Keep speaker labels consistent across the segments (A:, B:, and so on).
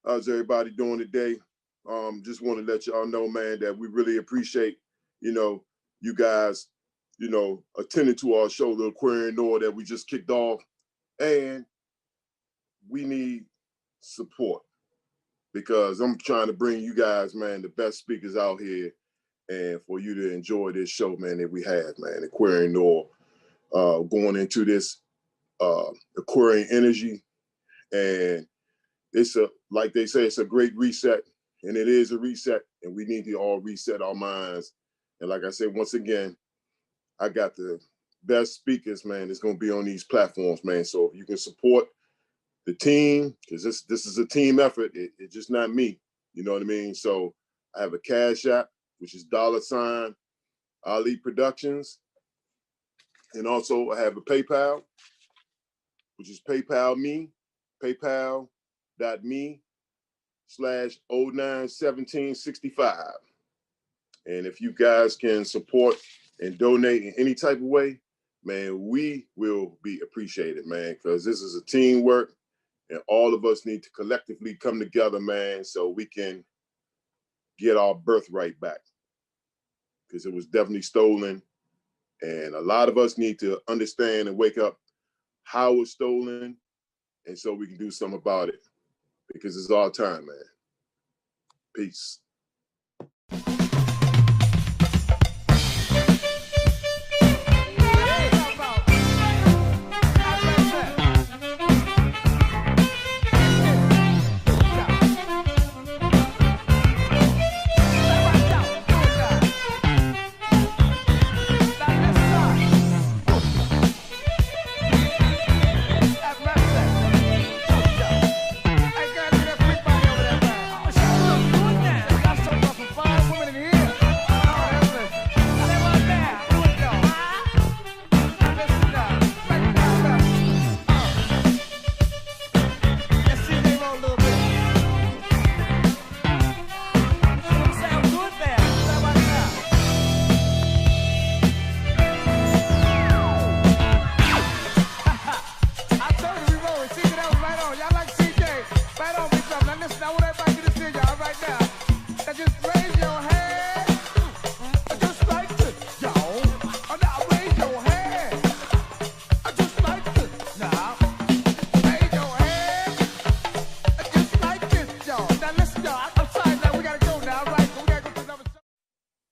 A: How's everybody doing today? Just want to let y'all know, man, that we really appreciate, you guys, attending to our show, the Aquarian NUR that we just kicked off. And we need support because I'm trying to bring you guys, man, the best speakers out here and for you to enjoy this show, man, that we have, man, Aquarian NUR, going into this Aquarian energy. And it's like they say, it's a great reset, and it is a reset, and we need to all reset our minds. And like I said, once again, I got the best speakers, man, that's going to be on these platforms, man. So if you can support the team, because this is a team effort, it's just not me, you know what I mean? So I have a Cash App, which is $ Ali Productions, and also I have a PayPal, which is paypal.me/091765. And if you guys can support and donate in any type of way, man, we will be appreciated, man, because this is a teamwork and all of us need to collectively come together, man, so we can get our birthright back, because it was definitely stolen. And a lot of us need to understand and wake up how it was stolen, and so we can do something about it, because it's our time, man. Peace.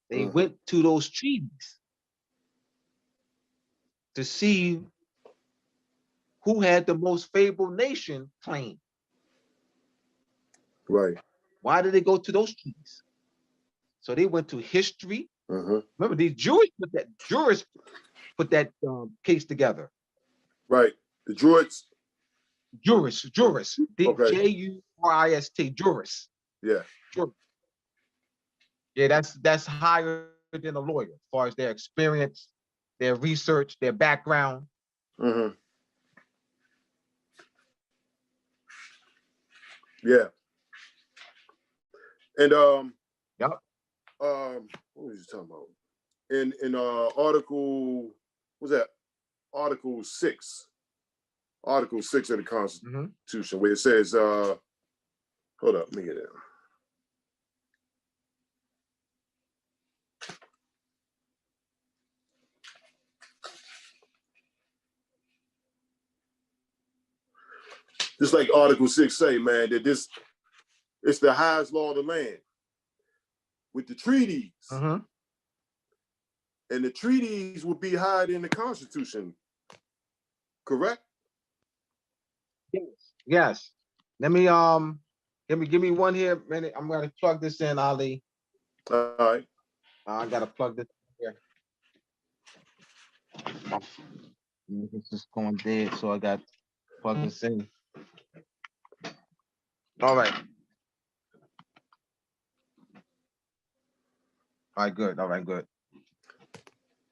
B: They went to those treaties to see who had the most favorable nation claim.
A: Right.
B: Why did they go to those treaties? So they went to history. Remember, these jurists put that case together.
A: Right. The jurists.
B: Jurists.
A: Okay.
B: J-U-R-I-S-T. Jurists.
A: Yeah.
B: Yeah, that's higher than a lawyer as far as their experience, their research, their background.
A: Yeah. And
B: yep.
A: What was you talking about? In Article, what's that? Article 6. Article 6 of the Constitution, where it says, hold up, let me get it. Just like Article 6 say, man, that it's the highest law of the land. With the treaties, and the treaties would be higher than the Constitution, correct?
B: Yes. Let me give me one here minute. I'm gonna plug this in, Ali.
A: All right.
B: I gotta plug this in here. This is going dead, so I got to plug this in. All right. All right, good. All right, good.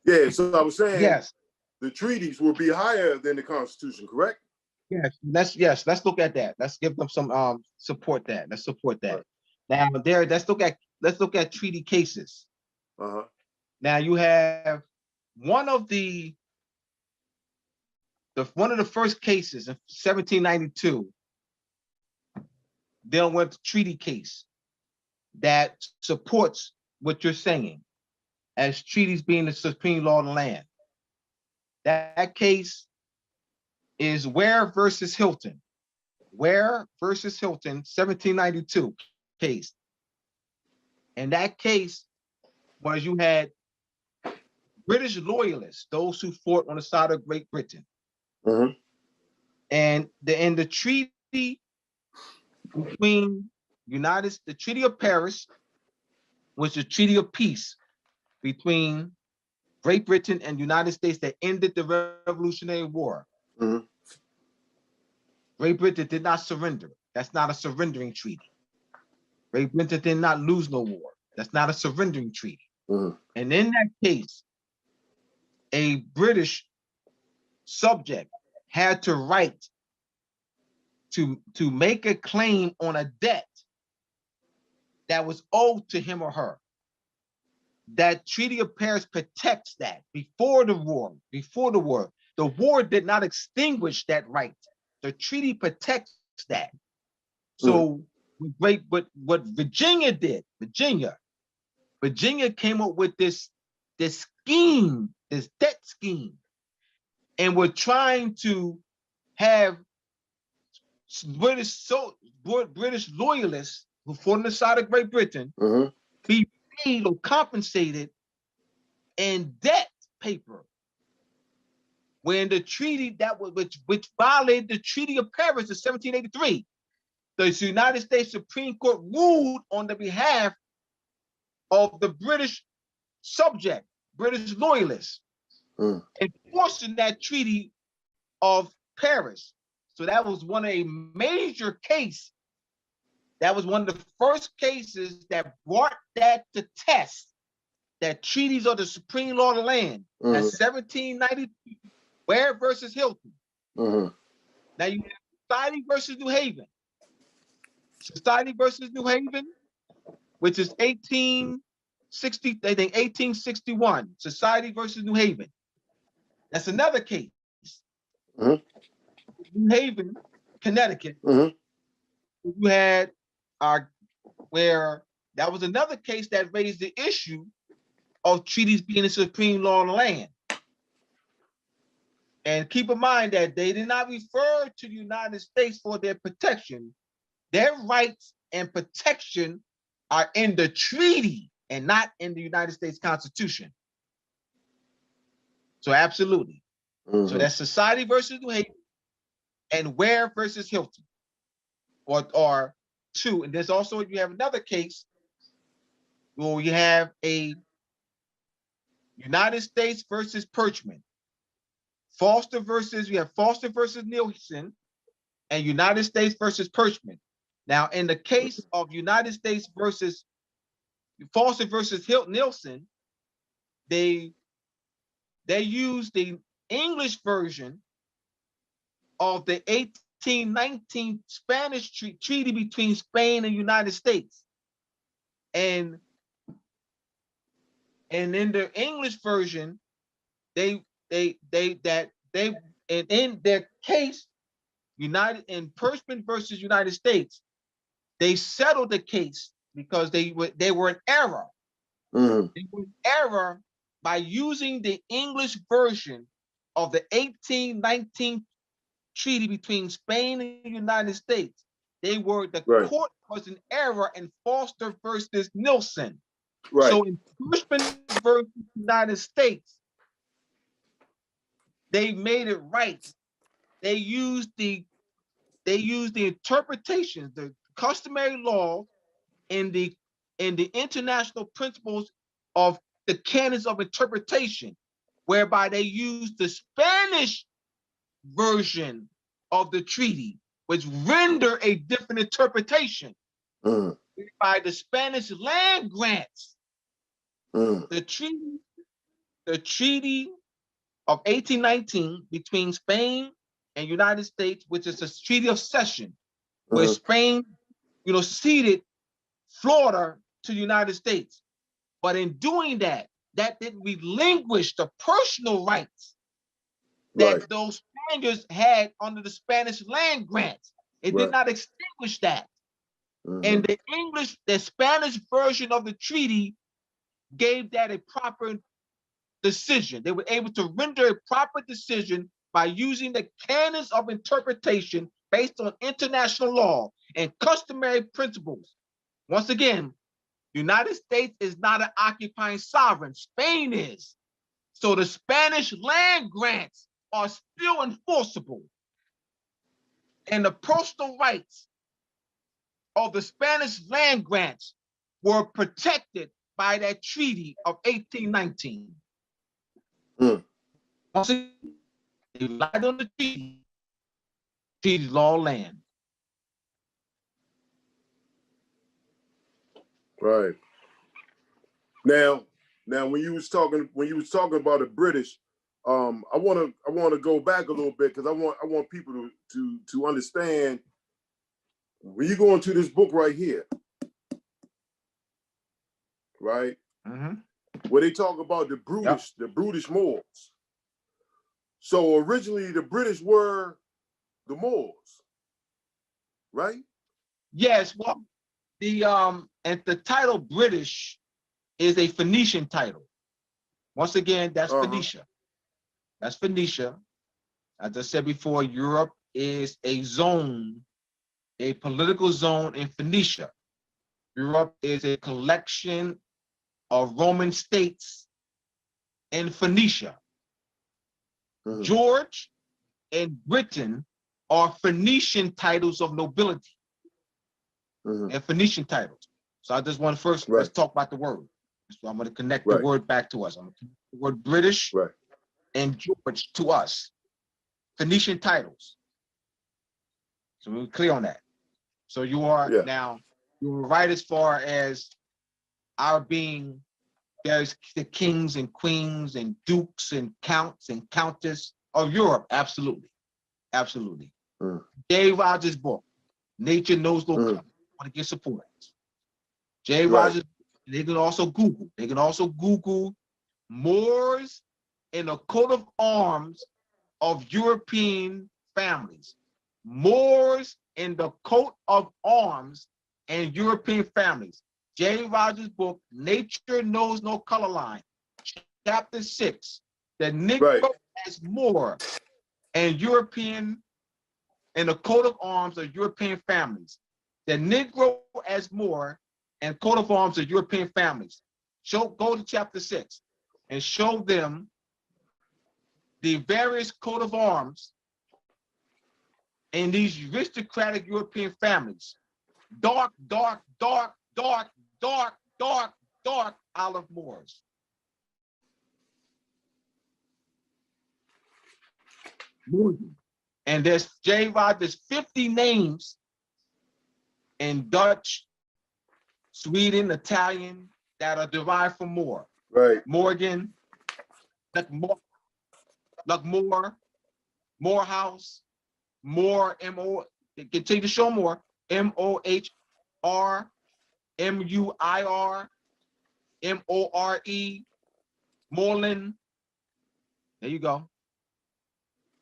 A: Yeah, so I was saying,
B: yes,
A: the treaties will be higher than the Constitution, correct?
B: Yes. Let's look at that. Let's give them some support that. Let's support that. Right. Now let's look at treaty cases. Now you have one of the first cases in 1792 dealing with a treaty case that supports what you're saying as treaties being the supreme law of the land. That case is Ware versus Hilton. Ware versus Hilton, 1792 case. And that case was you had British loyalists, those who fought on the side of Great Britain. And in the treaty between the Treaty of Paris was the treaty of peace between Great Britain and United States that ended the Revolutionary War. Great Britain did not surrender. That's not a surrendering treaty. Great Britain did not lose no war. That's not a surrendering treaty. And in that case, a British subject had to right to make a claim on a debt that was owed to him or her. That Treaty of Paris protects that before the war. The war did not extinguish that right. The treaty protects that. So what Virginia did, Virginia came up with this scheme, this debt scheme, and we're trying to have British loyalists who fought on the side of Great Britain be paid or compensated in debt paper. When the treaty that was which violated the Treaty of Paris of 1783, the United States Supreme Court ruled on the behalf of the British subject, British loyalists, enforcing that Treaty of Paris. So that was one of a major case. That was one of the first cases that brought that to test, that treaties are the supreme law of the land. That's 1792, Ware versus Hilton. Now you have Society versus New Haven. Society versus New Haven, which is 1860, I think 1861. Society versus New Haven. That's another case. New Haven, Connecticut. You had where that was another case that raised the issue of treaties being the supreme law of the land. And keep in mind that they did not refer to the United States for their protection. Their rights and protection are in the treaty and not in the United States Constitution. So absolutely. So that's Society versus New Haven and Ware versus Hilton, or two. And there's also, you have another case where you have a United States versus Perchman. Foster versus Nielsen, and United States versus Perchman. Now, in the case of United States versus Foster versus Nielsen, they used the English version of the 1819 Spanish treaty between Spain and United States. And in the English version, in their case, Perchman versus United States, they settled the case because they were in error. They were in error by using the English version of the 1819 treaty between Spain and the United States. Court was in error in Foster versus Nielsen. So in Perchman versus United States, they made it right. They used the interpretations, the customary law, in the international principles of the canons of interpretation, whereby they used the Spanish version of the treaty, which render a different interpretation. By the Spanish land grants, the treaty of 1819 between Spain and United States, which is a treaty of cession, where Spain, ceded Florida to the United States. But in doing that, that didn't relinquish the personal rights that those Spaniards had under the Spanish land grants. It did not extinguish that. And the English, the Spanish version of the treaty gave that a proper decision. They were able to render a proper decision by using the canons of interpretation based on international law and customary principles. Once again, the United States is not an occupying sovereign. Spain is. So the Spanish land grants are still enforceable. And the personal rights of the Spanish land grants were protected by that treaty of 1819. Once again, they relied on the treaty law land.
A: Right. Now when you was talking about the British, I wanna go back a little bit because I want people to understand when you go into this book right here, right? Where they talk about the brutish Moors. So originally the British were the Moors, right?
B: Yes, well, and the title British is a Phoenician title. Once again, that's Phoenicia. That's Phoenicia. As I said before, Europe is a zone, a political zone in Phoenicia. Europe is a collection of Roman states in Phoenicia. George and Britain are Phoenician titles of nobility and Phoenician titles. So I just want to first, let's talk about the word. So I'm going to connect the word back to us. I'm going to connect the word British and George to us. Phoenician titles. So we're clear on that. So you are now, you were right as far as our being, there's the kings and queens and dukes and counts and countess of Europe. Absolutely. Absolutely. J. Rogers' book, Nature Knows No Color. I want to get support. J. Rogers, they can also Google. They can also Google Moors in a coat of arms of European families. Moors in the coat of arms and European families. J. Rogers' book, Nature Knows No Color Line, chapter 6, the Negro as Moor and European in the coat of arms of European families. The Negro as Moor and coat of arms of European families. Go to chapter 6 and show them the various coat of arms in these aristocratic European families. Dark, dark, dark, dark, dark, dark, dark olive Moors. And there's J. Rod, there's 50 names in Dutch, Sweden, Italian that are derived from Moor. Morgan, like Moore, Morehouse, Moore, M-O, continue to show more, M-O-H-R, M-U-I-R, M-O-R-E, Moreland. There you go.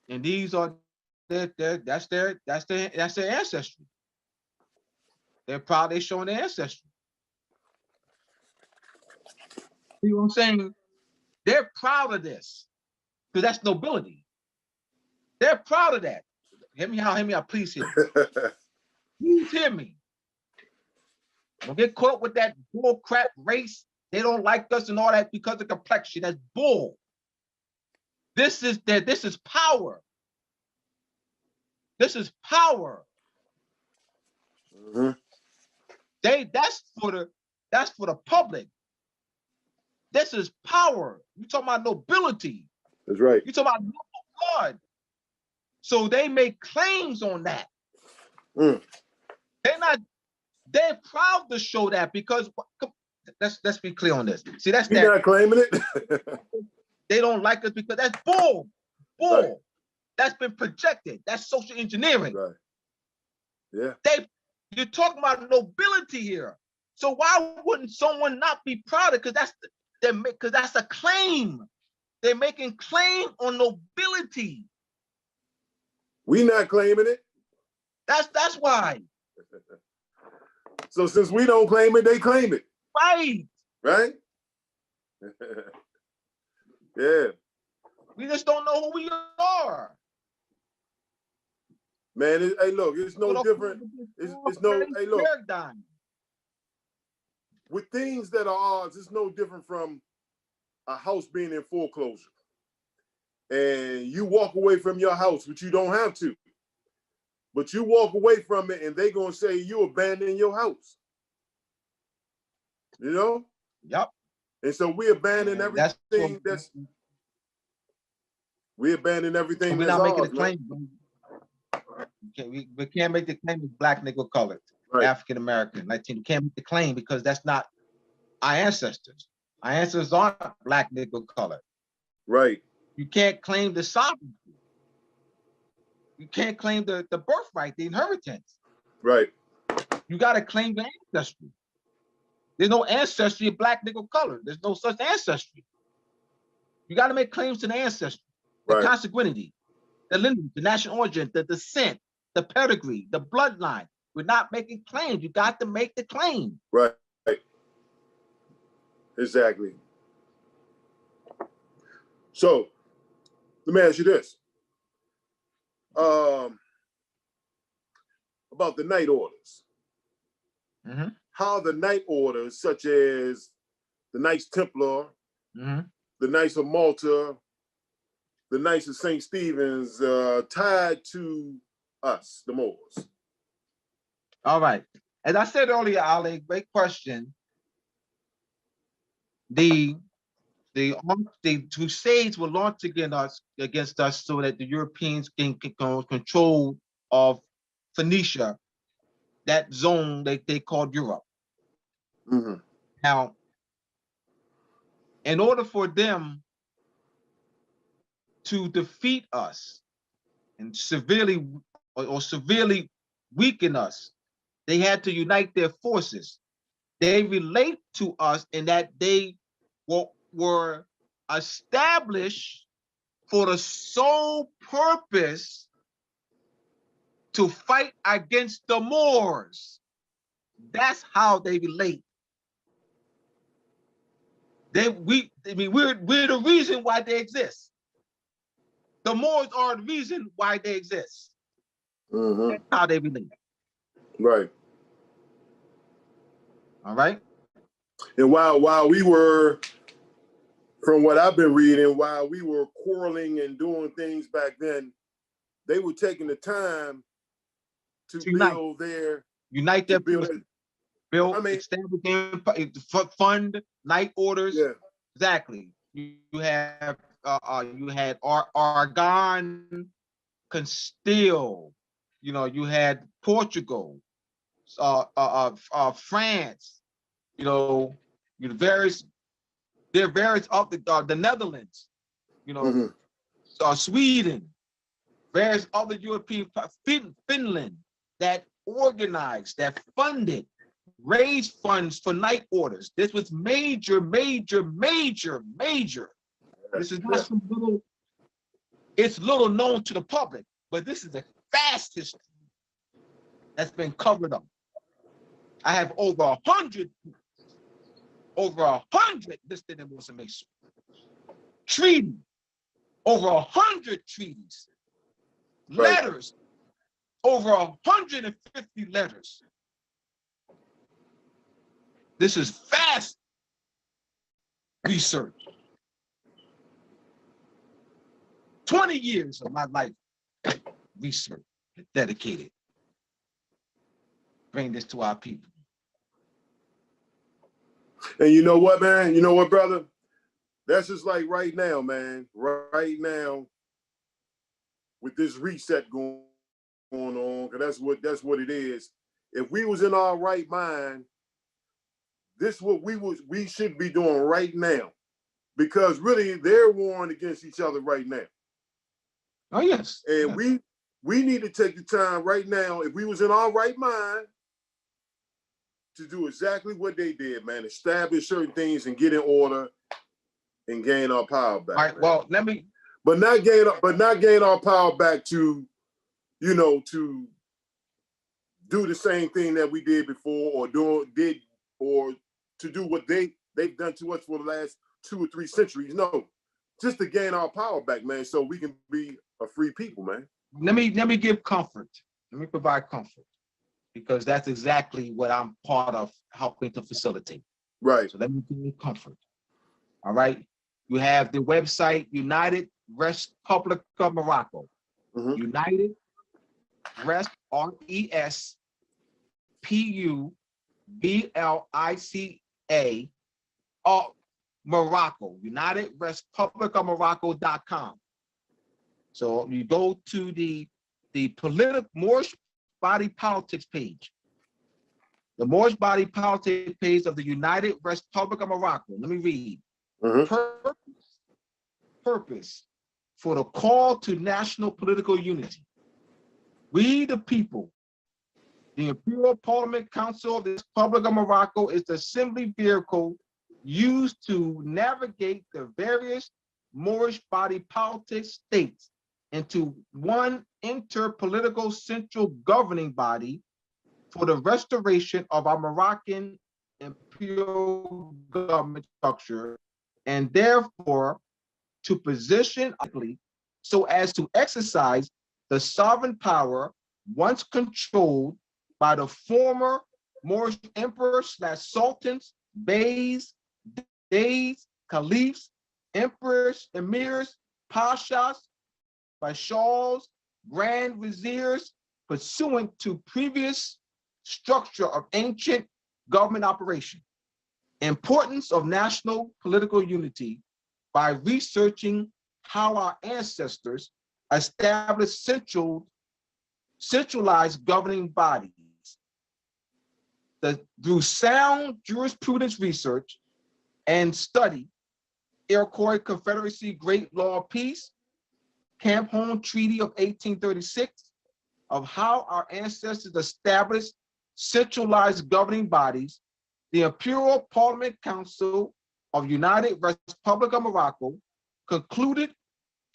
B: And these are that's their ancestry. They're proud they're showing their ancestry. See what I'm saying? They're proud of this because that's nobility. They're proud of that. Hear me out, please hear me. Please hear me. Don't get caught up with that bull crap race. They don't like us and all that because of complexion. That's bull. This is power. This is power. That's for the public. This is power. You talking about nobility.
A: That's right.
B: You talking about noble blood. So they make claims on that. They're proud to show that because let's be clear on this. See, that's
A: You're not claiming it.
B: They don't like us because that's bull. Right. That's been projected. That's social engineering.
A: Right. Yeah.
B: You're talking about nobility here. So why wouldn't someone not be proud of it? Because that's a claim. They're making claim on nobility.
A: We not claiming it.
B: That's why.
A: So since we don't claim it, they claim it.
B: Right.
A: Right? Yeah.
B: We just don't know who we are.
A: Man, hey, look, it's no different. It's no, hey, look.
B: Paradigm.
A: With things that are ours, it's no different from a house being in foreclosure. And you walk away from your house, but you don't have to. But you walk away from it and they're going to say you abandoned your house. You know?
B: Yep.
A: And so we abandon everything we abandon everything
B: we're
A: that's
B: not making
A: ours,
B: a claim. We can't make the claim as black, nigga, colored, right. African American, Latino. We can't make the claim because that's not our ancestors. Our ancestors aren't black, nigga, colored.
A: Right.
B: You can't claim the sovereignty. You can't claim the birthright, the inheritance.
A: Right.
B: You got to claim the ancestry. There's no ancestry of black, nigga, colored. There's no such ancestry. You got to make claims to the ancestry, the consanguinity, the lineage, the national origin, the descent, the pedigree, the bloodline. We're not making claims. You got to make the claim.
A: Right. Exactly. So, let me ask you this. About the night orders.
B: Mm-hmm.
A: How the night orders, such as the Knights Templar,
B: mm-hmm.
A: the Knights of Malta, the Knights of St. Stephen's, tied to us, the Moors?
B: All right. As I said earlier, Ali, great question. The Crusades were launched against us so that the Europeans can control of Phoenicia, that zone they called Europe.
A: Mm-hmm.
B: Now, in order for them to defeat us and severely weaken us, they had to unite their forces. They relate to us in that they were established for the sole purpose to fight against the Moors. That's how they relate. We're the reason why they exist. The Moors are the reason why they exist.
A: Mm-hmm.
B: That's how they relate.
A: Right.
B: All right.
A: And while we were, from what I've been reading, while we were quarreling and doing things back then, they were taking the time to build their
B: fund night orders.
A: Yeah.
B: Exactly. You had Aragon, Castile. You had Portugal, France. Various of the Netherlands.
A: Mm-hmm.
B: Sweden, various other European, Finland, that organized, that funded, raised funds for night orders. This was major. This is not some little, it's little known to the public, but this is a vast history that's been covered up. I have over 100 listed in Mosi Mason. Treaty, over 100 treaties.
A: Right.
B: Letters, over 150 letters. This is vast research. 20 years of my life research dedicated. Bring this to our people.
A: And you know what, man? You know what, brother? That's just like right now, man. Right now, with this reset going on, because that's what it is. If we was in our right mind, this is what we should be doing right now. Because really they're warring against each other right now.
B: Oh, yes.
A: And
B: yes.
A: we need to take the time right now, if we was in our right mind, to do exactly what they did, man. Establish certain things and get in order and gain our power back.
B: All right,
A: man.
B: well, let me.
A: But not gain our power back to, to do the same thing that we did before, or to do what they've done to us for the last 2 or 3 centuries. No, just to gain our power back, man, so we can be a free people, man.
B: Let me give comfort. Let me provide comfort, because that's exactly what I'm part of helping to facilitate.
A: Right.
B: So let me give you comfort. All right. You have the website United Republic of Morocco. United RESPUBLICA Morocco, United Republic of Morocco.com. So you go to the Moorish Body Politics page. The Moorish Body Politics page of the United Republic of Morocco. Let me read. Purpose for the call to national political unity. We, the people, the Imperial Parliament Council of the Republic of Morocco, is the assembly vehicle used to navigate the various Moorish body politics states into one interpolitical central governing body for the restoration of our Moroccan imperial government structure, and therefore to position so as to exercise the sovereign power once controlled by the former Moorish emperors / sultans, beys, deys, caliphs, emperors, emirs, pashas, bashals, grand viziers, pursuant to previous structure of ancient government operation. Importance of national political unity by researching how our ancestors established centralized governing bodies. Through sound jurisprudence research and study, Iroquois Confederacy Great Law of Peace, Camp Home Treaty of 1836, of how our ancestors established centralized governing bodies, the Imperial Parliament Council of United Republic of Morocco concluded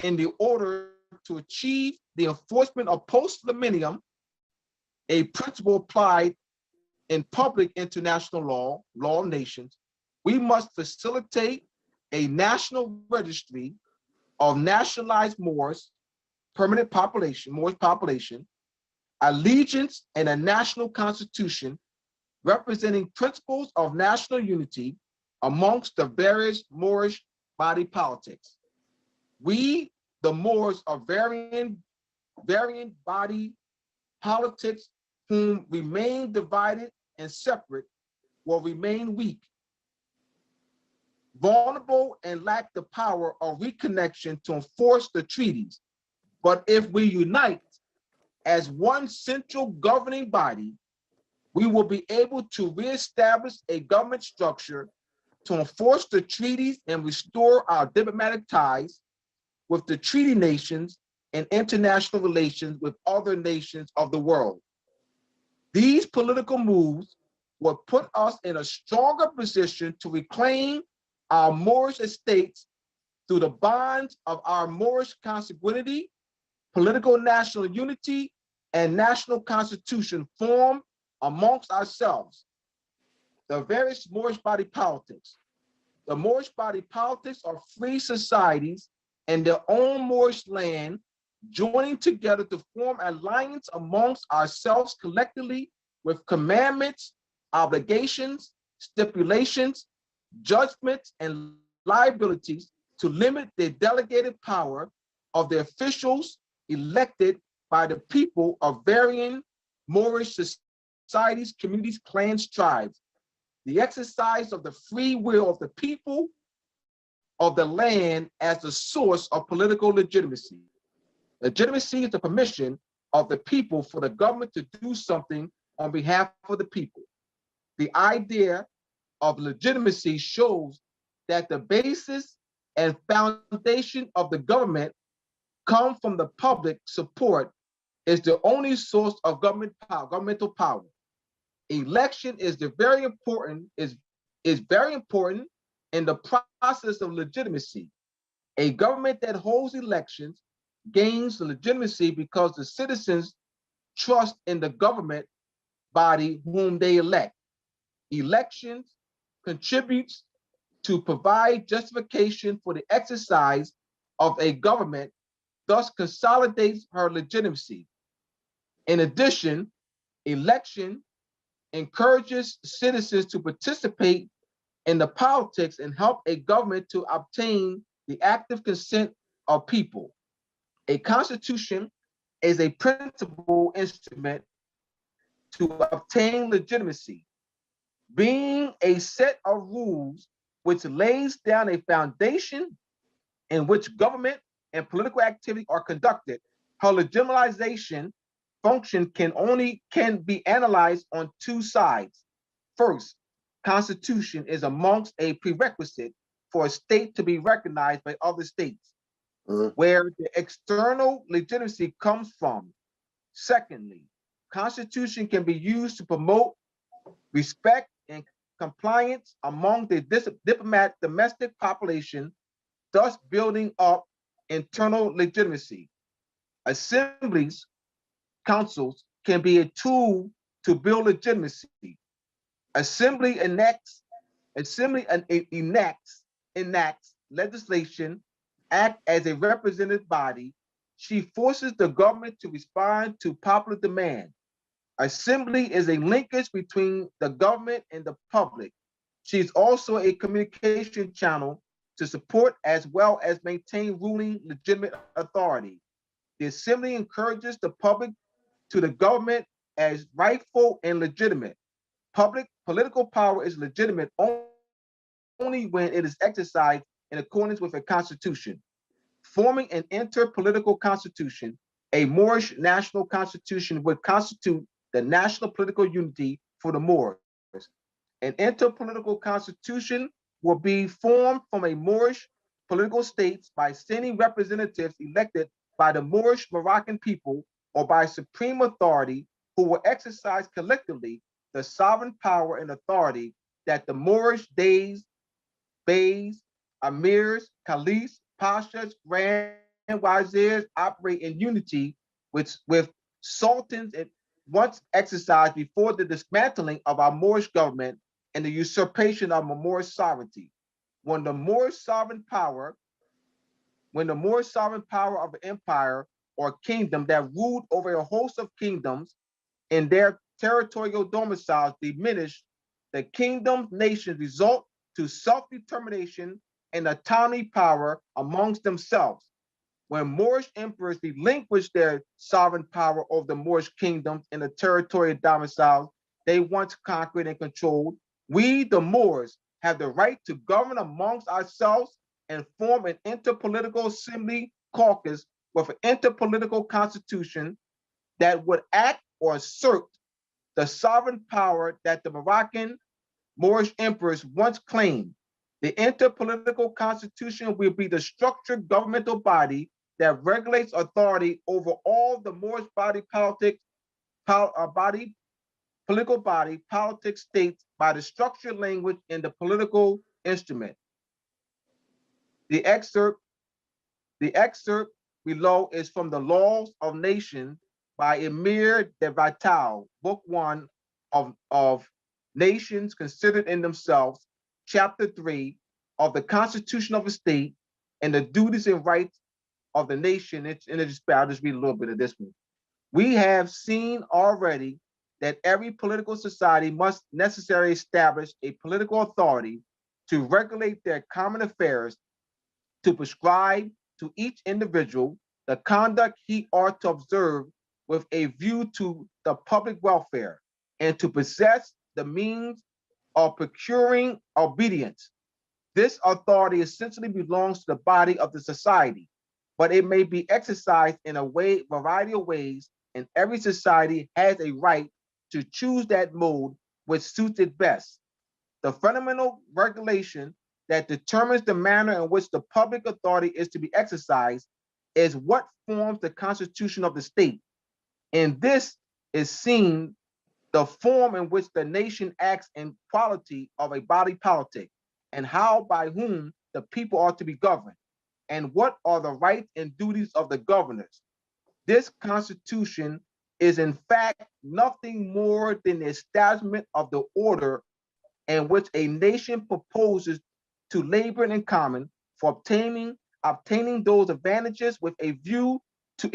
B: in the order to achieve the enforcement of post-millennium, a principle applied in public international law of nations, we must facilitate a national registry of nationalized Moors, permanent population, Moorish population, allegiance, and a national constitution representing principles of national unity amongst the various Moorish body politics. We, the Moors, of varying body politics, whom remain divided and separate, will remain weak, vulnerable, and lack the power of reconnection to enforce the treaties. But if we unite as one central governing body, we will be able to reestablish a government structure to enforce the treaties and restore our diplomatic ties with the treaty nations and international relations with other nations of the world. These political moves will put us in a stronger position to reclaim our Moorish estates through the bonds of our Moorish consanguinity, political national unity, and national constitution formed amongst ourselves. The various Moorish body politics. The Moorish body politics are free societies in their own Moorish land, joining together to form alliance amongst ourselves collectively with commandments, obligations, stipulations, judgments, and liabilities to limit the delegated power of the officials elected by the people of varying Moorish societies, communities, clans, tribes. The exercise of the free will of the people of the land as the source of political legitimacy. Legitimacy is the permission of the people for the government to do something on behalf of the people. The idea of legitimacy shows that the basis and foundation of the government come from the public support is the only source of governmental power. Election is very important in the process of legitimacy. A government that holds elections gains legitimacy because the citizens trust in the government body whom they elect. Elections contributes to provide justification for the exercise of a government, thus consolidates her legitimacy. In addition, election encourages citizens to participate in the politics and help a government to obtain the active consent of people. A constitution is a principal instrument to obtain legitimacy, being a set of rules which lays down a foundation in which government and political activity are conducted. Her legitimization function can be analyzed on two sides. First, constitution is amongst a prerequisite for a state to be recognized by other states, where the external legitimacy comes from. Secondly, constitution can be used to promote respect and compliance among the domestic population, thus building up internal legitimacy. Assemblies, councils can be a tool to build legitimacy. Assembly enacts legislation, act as a representative body. She forces the government to respond to popular demand. Assembly is a linkage between the government and the public. She is also a communication channel to support as well as maintain ruling legitimate authority. The assembly encourages the public to the government as rightful and legitimate. Public political power is legitimate only when it is exercised in accordance with a constitution. Forming an interpolitical constitution, a Moorish national constitution would constitute the national political unity for the Moors. An interpolitical constitution will be formed from a Moorish political states by sending representatives elected by the Moorish Moroccan people or by supreme authority who will exercise collectively the sovereign power and authority that the Moorish Beys, Amirs, Caliphs, Pashas, Grand Wazirs operate in unity with sultans and once exercised before the dismantling of our Moorish government and the usurpation of Moorish sovereignty. When the Moorish sovereign power of an empire or kingdom that ruled over a host of kingdoms in their territorial domiciles diminished, the kingdom's nations resort to self-determination and autonomy power amongst themselves. When Moorish emperors relinquished their sovereign power over the Moorish kingdoms and the territorial domiciles they once conquered and controlled, we, the Moors, have the right to govern amongst ourselves and form an interpolitical assembly caucus with an interpolitical constitution that would act or assert the sovereign power that the Moroccan Moorish emperors once claimed. The interpolitical constitution will be the structured governmental body that regulates authority over all the Moorish politics states by the structured language in the political instrument. The excerpt below is from the Laws of Nations by Emir de Vital, Book 1 of Nations Considered in Themselves, Chapter 3 of the Constitution of a State and the Duties and Rights of the Nation. I'll just read a little bit of this one. We have seen already that every political society must necessarily establish a political authority to regulate their common affairs, to prescribe to each individual the conduct he ought to observe with a view to the public welfare, and to possess the means of procuring obedience. This authority essentially belongs to the body of the society, but it may be exercised in a variety of ways, and every society has a right to choose that mode which suits it best. The fundamental regulation that determines the manner in which the public authority is to be exercised is what forms the constitution of the state. In this is seen the form in which the nation acts in quality of a body politic, and how by whom the people are to be governed, and what are the rights and duties of the governors. This constitution is in fact nothing more than the establishment of the order in which a nation proposes to labor in common for obtaining those advantages with a view to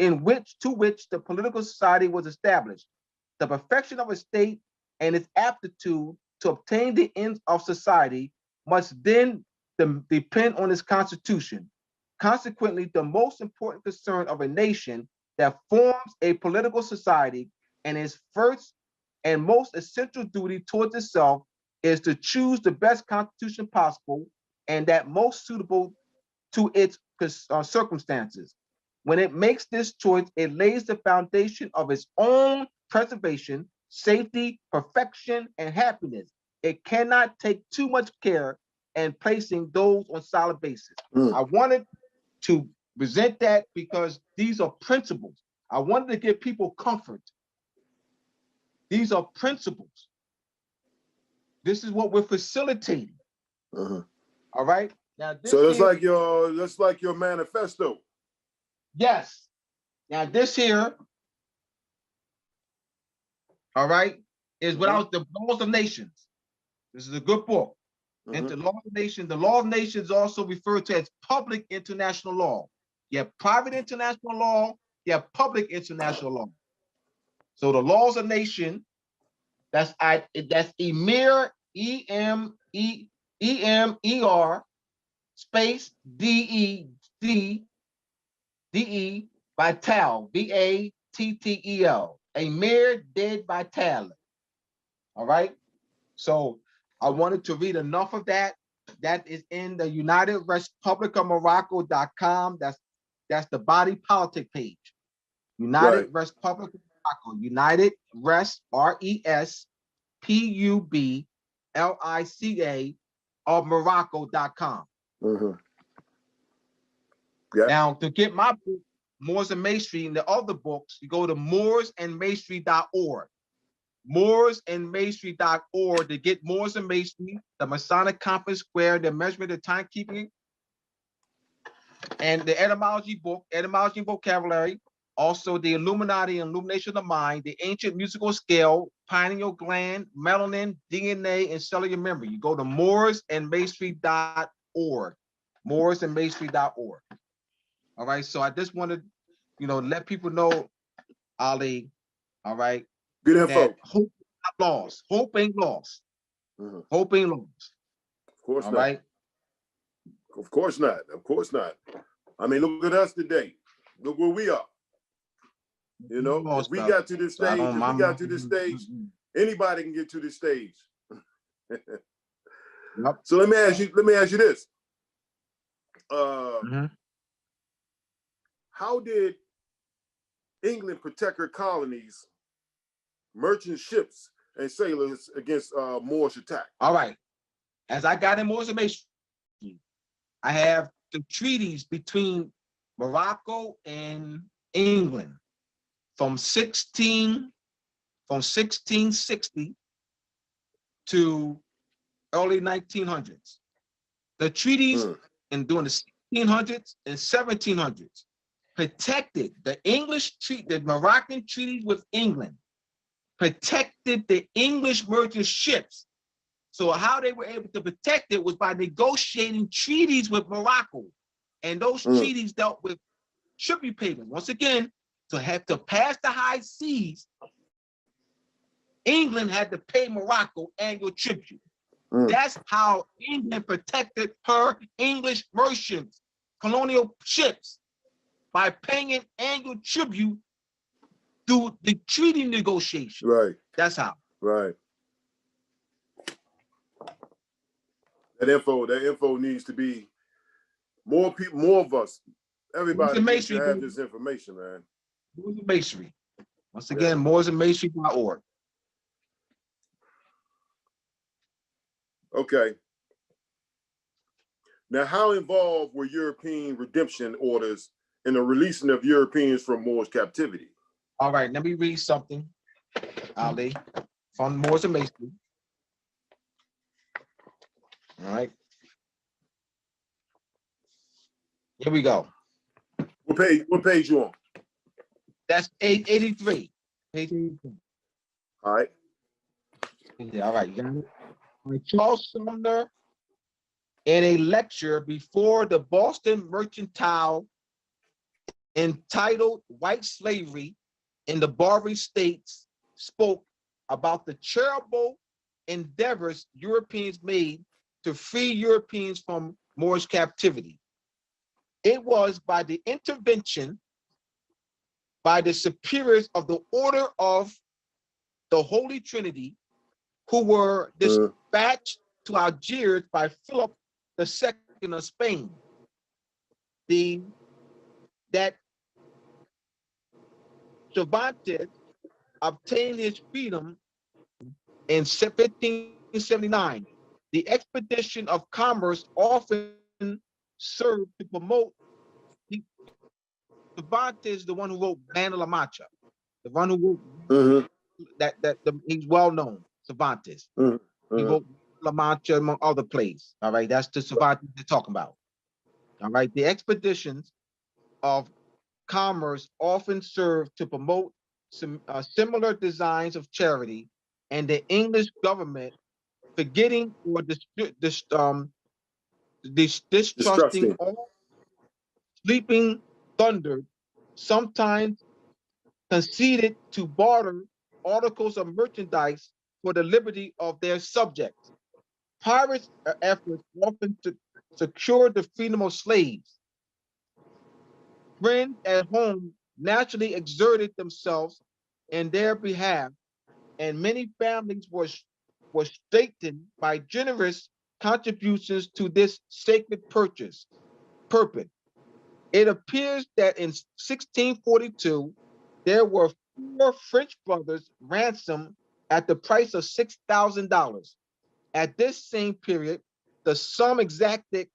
B: which the political society was established. The perfection of a state and its aptitude to obtain the ends of society must then depend on its constitution. Consequently, the most important concern of a nation that forms a political society and its first and most essential duty towards itself is to choose the best constitution possible and that most suitable to its circumstances. When it makes this choice, it lays the foundation of its own preservation, safety, perfection, and happiness. It cannot take too much care in placing those on solid basis. I wanted to present that because these are principles. I wanted to give people comfort. These are principles. This is what we're facilitating. All right. Now, this
A: so that's like your manifesto.
B: Yes. Now this here, all right, is without the laws of nations. This is a good book. And the law of nations, the law of nations also referred to as public international law. You have private international law, you have public international law. So the laws of nation, that's EMER, EMER space DE Vital, VATTEL, EMER dead Vital. All right. So I wanted to read enough of that. That is in the United Republic of Morocco.com. That's the body politic page. United Republic of Morocco. United RESPUBLICA of Morocco.com. Now, to get my book, Moors and Masonry, and the other books, you go to moorsandmasonry.org. moorsandmasonry.org to get Moors and Masonry, the Masonic Compass Square, the measurement of timekeeping, and the etymology book, etymology and vocabulary, also the Illuminati and illumination of the mind, the ancient musical scale, pineal gland, melanin, DNA, and cellular memory. You go to moorsandmasonry.org. moorsandmasonry.org. All right, so I just wanted, let people know, Ali, all right,
A: good info.
B: Hope not lost. Hope ain't lost. Hope ain't lost.
A: Of course
B: all
A: not.
B: Right?
A: Of course not. Of course not. I mean, look at us today. Look where we are. If we got to this stage, anybody can get to this stage. So let me ask you this. How did England protect her colonies, merchant ships, and sailors against Moorish attack?
B: All right. As I got in Moors and Masonry, I have the treaties between Morocco and England from 1660 to early 1900s. The treaties during the 1600s and 1700s protected the Moroccan treaties with England, protected the English merchant ships. So how they were able to protect it was by negotiating treaties with Morocco. And those treaties dealt with tribute payments. Once again, to have to pass the high seas, England had to pay Morocco annual tribute. That's how England protected her English merchants, colonial ships, by paying an annual tribute through the treaty negotiation.
A: Right.
B: That's how.
A: Right. That info needs to be more people, more of us. Everybody needs to have this information, man.
B: Moors and Masonry. Once again, moorsandmasonry.org.
A: Okay. Now, how involved were European redemption orders in the releasing of Europeans from Moorish captivity?
B: All right, let me read something, Ali, from Moors and Masonry. All right. Here we go.
A: What page you on?
B: That's 883. Page 82.
A: All right.
B: Yeah, all right. You got it? All right. Charles Sumner, in a lecture before the Boston Mercantile entitled White Slavery in the Barbary States, spoke about the charitable endeavors Europeans made to free Europeans from Moorish captivity. It was by the intervention by the superiors of the Order of the Holy Trinity, who were dispatched to Algiers by Philip II of Spain, that Cervantes obtained his freedom in 1579. The expedition of commerce often served to promote Cervantes, the one who wrote Man de la Mancha, the one who wrote he's well known, Cervantes. He wrote La Mancha among other plays. All right, that's the Cervantes they're talking about. All right, the expeditions of commerce often serve to promote some similar designs of charity, and the English government, forgetting or distrusting all sleeping thunder, sometimes conceded to barter articles of merchandise for the liberty of their subjects. Pirates' efforts often to secure the freedom of slaves. Friends at home naturally exerted themselves in their behalf, and many families were strengthened by generous contributions to this sacred purpose. It appears that in 1642, there were 4 French brothers ransomed at the price of $6,000. At this same period, the sum exacted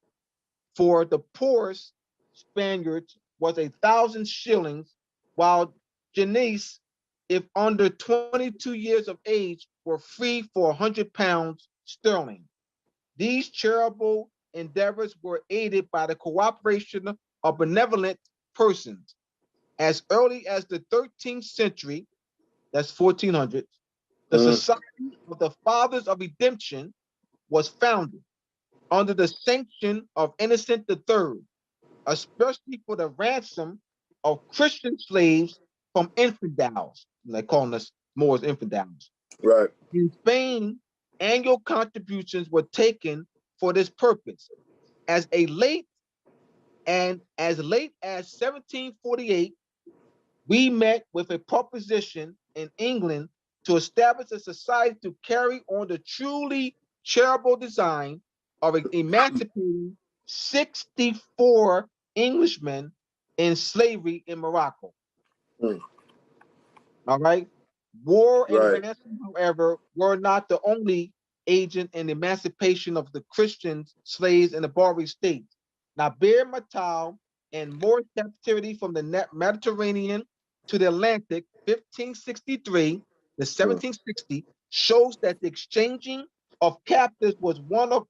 B: for the poorest Spaniards was 1,000 shillings, while Genoese, if under 22 years of age, were free for 100 pounds sterling. These charitable endeavors were aided by the cooperation of benevolent persons. As early as the 13th century, that's 1400s, the Society of the Fathers of Redemption was founded under the sanction of Innocent III, especially for the ransom of Christian slaves from infidels. They're calling us Moors infidels.
A: Right.
B: In Spain, annual contributions were taken for this purpose. As late as 1748, we met with a proposition in England to establish a society to carry on the truly charitable design of emancipating 64 Englishmen in slavery in Morocco. All right. War and ransom, however, were not the only agent in the emancipation of the Christian slaves in the Barbary states. Now, Bear Matal and Moorish captivity from the Mediterranean to the Atlantic, 1563 to 1760, shows that the exchanging of captives was one of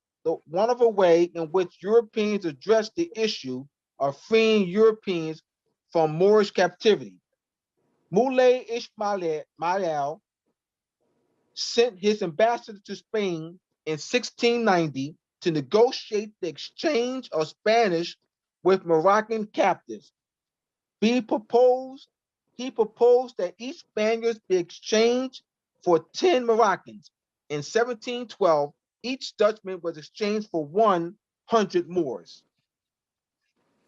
B: a way in which Europeans addressed the issue of freeing Europeans from Moorish captivity. Moulay Ismail sent his ambassador to Spain in 1690 to negotiate the exchange of Spanish with Moroccan captives. He proposed that each Spaniard be exchanged for 10 Moroccans. In 1712, each Dutchman was exchanged for 100 Moors.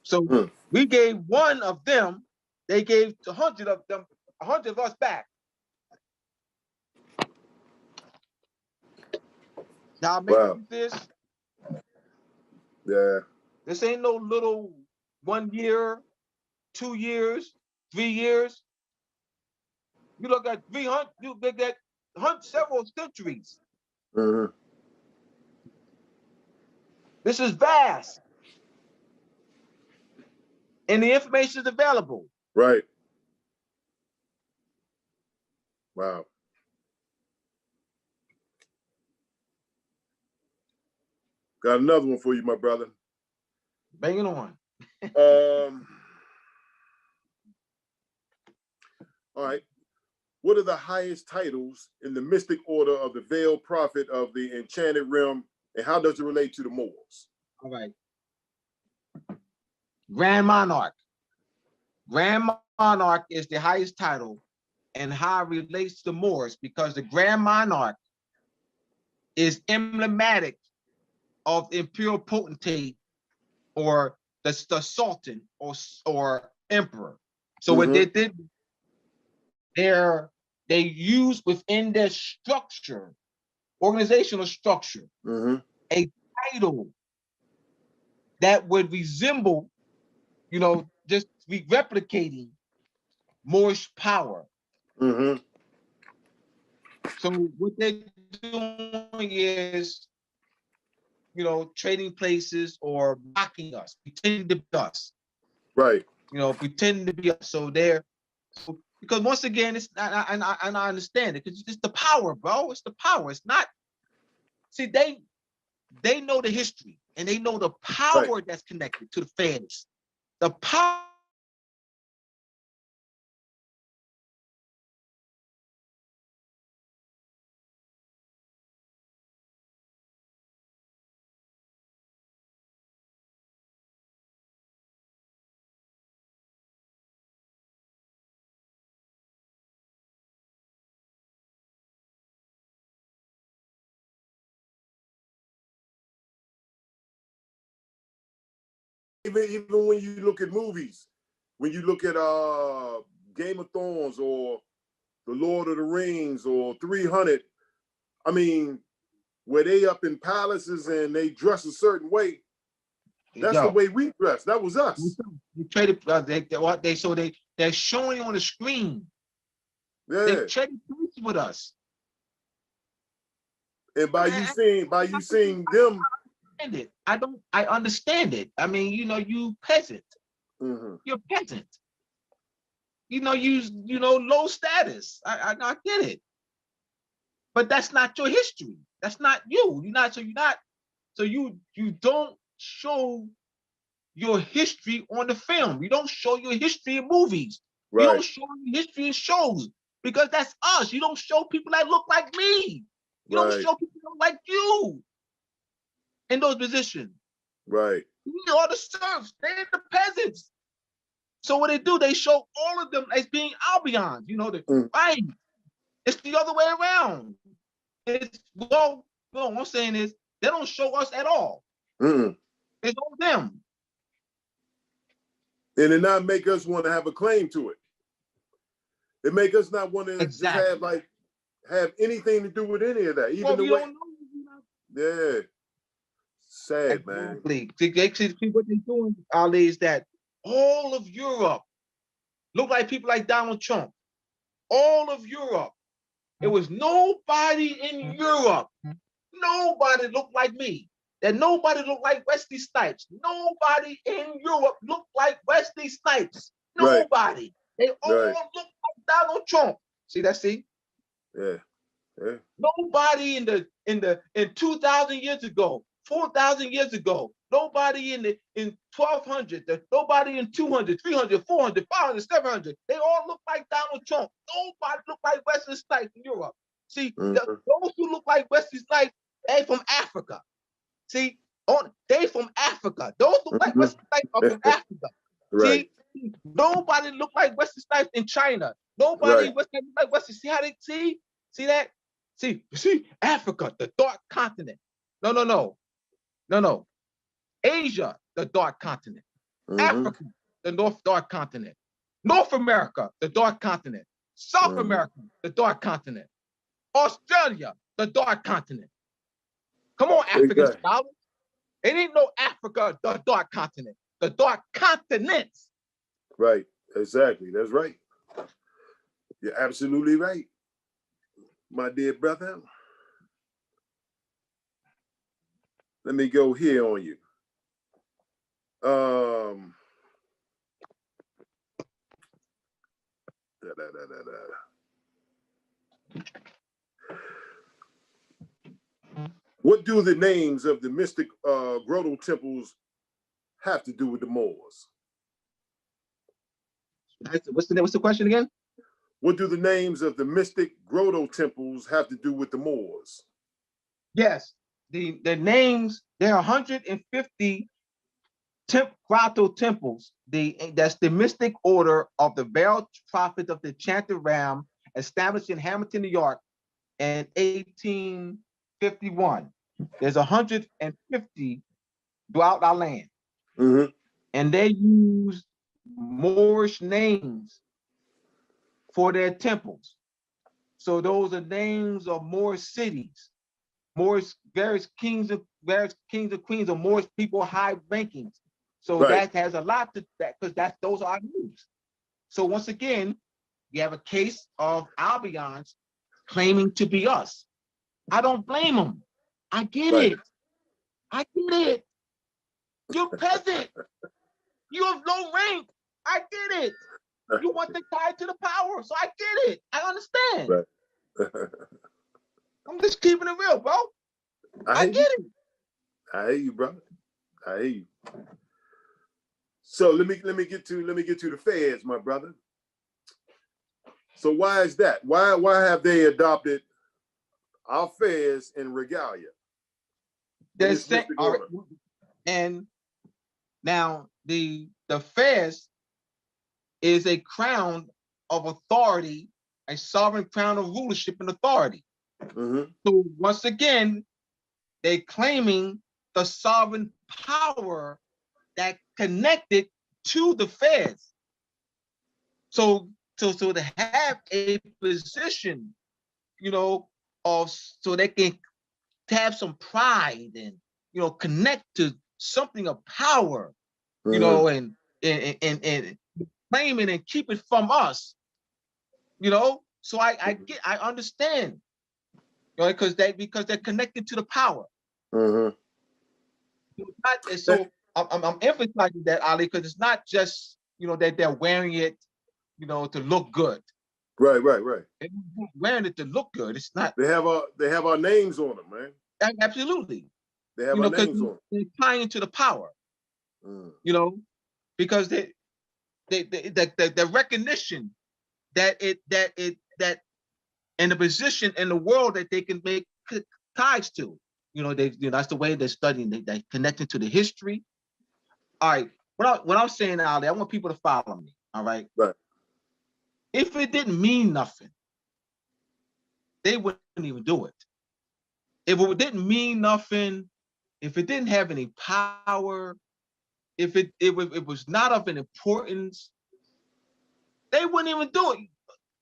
B: So we gave one of them, they gave 100 of them, 100 of us back. Now make this.
A: Yeah.
B: This ain't no little 1 year, 2 years, 3 years. You look at 300, you look at several centuries. This is vast. And the information is available.
A: Right. Wow. Got another one for you, my brother.
B: Bring it on.
A: All right. what are the highest titles in the mystic order of the veiled prophet of the enchanted realm, and how does it relate to the Moors?
B: All right. Grand Monarch. Grand Monarch is the highest title, and how it relates to Moors, because the Grand Monarch is emblematic of the imperial potentate, or the sultan, or emperor. So what they did, they use within their structure, organizational structure, a title that would resemble, you know, just be replicating Moorish power. So what they're doing is, you know, trading places or mocking us, pretending to be us.
A: Right.
B: You know, pretending to be us. So they're, because once again, it's not, and I understand it, because it's the power, bro. It's the power. It's not. See, they know the history, and they know the power that's connected to the fans. The power.
A: Even when you look at movies, when you look at Game of Thrones or The Lord of the Rings or 300, I mean, where they up in palaces and they dress a certain way, that's the way we dress. That was us.
B: They traded. They're showing on the screen.
A: Yeah.
B: They traded places with us.
A: And by you seeing them,
B: I understand it. I mean, you know, you peasant. You're peasant. You know, you know, low status. I get it. But that's not your history. That's not you. So you don't show your history on the film. You don't show your history in movies. You don't show your history in shows, because that's us. You don't show people that look like me. You don't show people that look like you in those positions.
A: Right.
B: We are the serfs. They're the peasants. So what they do, they show all of them as being Albions. You know, right? It's the other way around. It's well, what I'm saying is they don't show us at all. It's on them.
A: And it not make us want to have a claim to it. It make us not want to just have anything to do with any of that. Even the way. Yeah. Sad, man.
B: See what they're doing, Ali, is that all of Europe look like people like Donald Trump. All of Europe. There was nobody in Europe. Nobody looked like me. That nobody looked like Wesley Snipes. Nobody in Europe looked like Wesley Snipes. Nobody. They all look like Donald Trump. See that? See?
A: Yeah. Yeah.
B: Nobody in 2,000 years ago, 4,000 years ago, nobody in 1200, nobody in 200, 300, 400, 500, 700. They all look like Donald Trump. Nobody look like Wesley Snipes in Europe. See, those who look like Wesley Snipes, they from Africa. See, they from Africa. Those look like Wesley Snipes are from Africa. See, nobody look like Wesley Snipes in China. Nobody look like Wesley. See how they see that? See, Africa, the dark continent. No. Asia, the dark continent. Africa, the dark continent. North America, the dark continent. South America, the dark continent. Australia, the dark continent. Come on, African scholars. It ain't no Africa, the dark continent. The dark continents.
A: Right. Exactly. That's right. You're absolutely right, my dear brother. Let me go here on you. What do the names of the mystic grotto temples have to do with the Moors?
B: What's the question again?
A: What do the names of the mystic grotto temples have to do with the Moors?
B: Yes, the names, there are 150 grotto temples. That's the mystic order of the Veiled Prophet of the Enchanted Realm, established in Hamilton, New York in 1851. There's 150 throughout our land.
A: Mm-hmm.
B: And they use Moorish names for their temples. So those are names of Moorish cities, Moorish various kings and queens of Moorish people, high rankings. So that has a lot to that, because those are our news. So once again, you have a case of Albions claiming to be us. I don't blame them. I get it. I get it. You're peasant. You have low rank. I get it. You want the tie to the power, so I get it. I understand.
A: Right.
B: I'm just keeping it real, bro. I get it.
A: I hear you, brother. I hear you. So let me get to the feds, my brother. So why is that? Why have they adopted our feds in regalia?
B: And now the feds is a crown of authority, a sovereign crown of rulership and authority.
A: Mm-hmm.
B: So once again, they're claiming the sovereign power that connected to the feds. So to have a position, so they can have some pride and connect to something of power, and claim it and keep it from us, So I understand, because they're connected to the power.
A: Mm-hmm.
B: So I'm emphasizing that, Ali, because it's not just that they're wearing it, to look good.
A: Right.
B: They're wearing it to look good. It's not.
A: They have our names on them, man.
B: Absolutely.
A: They have our names on them.
B: They're tying into the power. Because the recognition that in the position in the world that they can make ties to. That's the way they're studying. They connected to the history. All right. What I'm saying, Ali, I want people to follow me. All right.
A: Right.
B: If it didn't mean nothing, they wouldn't even do it. If it didn't mean nothing, if it didn't have any power, if it was not of an importance, they wouldn't even do it.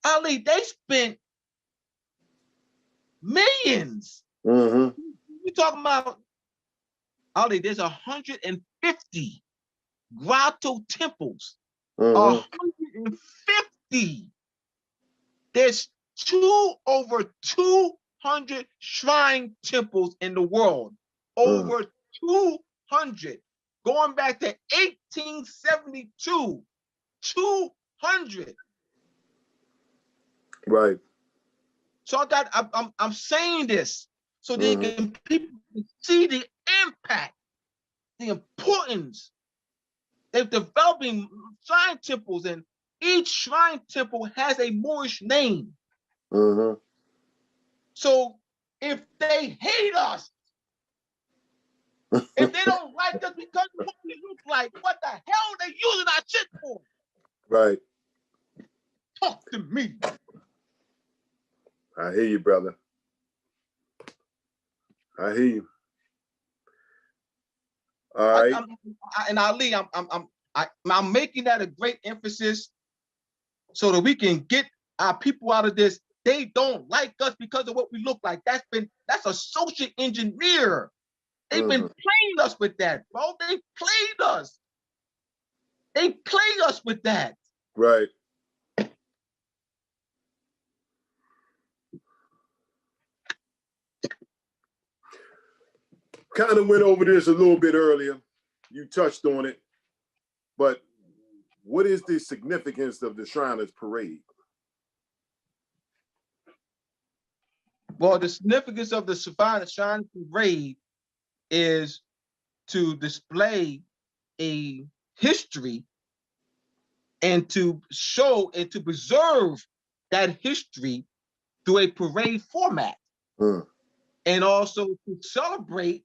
B: Ali, they spent millions.
A: Mm-hmm.
B: We're talking about, Ali, there's 150 grotto temples.
A: Mm-hmm.
B: 150. There's over 200 shrine temples in the world. Over 200. Going back to 1872. 200.
A: Right.
B: So I'm saying this so people can see the impact, the importance. They're developing shrine temples, and each shrine temple has a Moorish name.
A: Mm-hmm.
B: So if they hate us, if they don't like us because of what we look like, what the hell are they using our shit for?
A: Right.
B: Talk to me.
A: I hear you, brother. I hear you. All right.
B: And Ali, I'm making that a great emphasis so that we can get our people out of this. They don't like us because of what we look like. That's a social engineer. They've been playing us with that, bro. They played us. They played us with that.
A: Right. Kind of went over this a little bit earlier. You touched on it. But what is the significance of the Shriners Parade?
B: Well, the significance of the Shriners Parade is to display a history and to show and to preserve that history through a parade format, and also to celebrate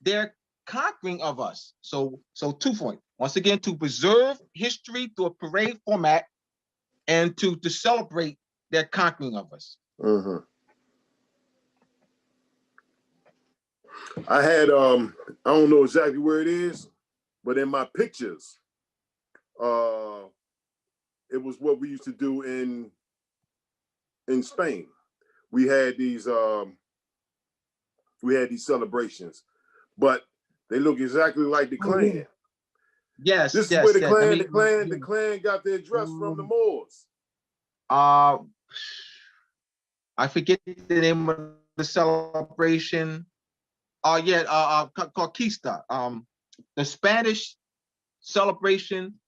B: their conquering of us. So 2 points. Once again, to preserve history through a parade format, and to celebrate their conquering of us.
A: I had I don't know exactly where it is, but in my pictures, it was what we used to do in Spain. We had these celebrations, but they look exactly like the Klan.
B: Yes,
A: this is
B: yes,
A: where the
B: yes.
A: Klan,
B: I mean,
A: the Klan got their dress from the Moors.
B: I forget the name of the celebration. Conquista. The Spanish celebration,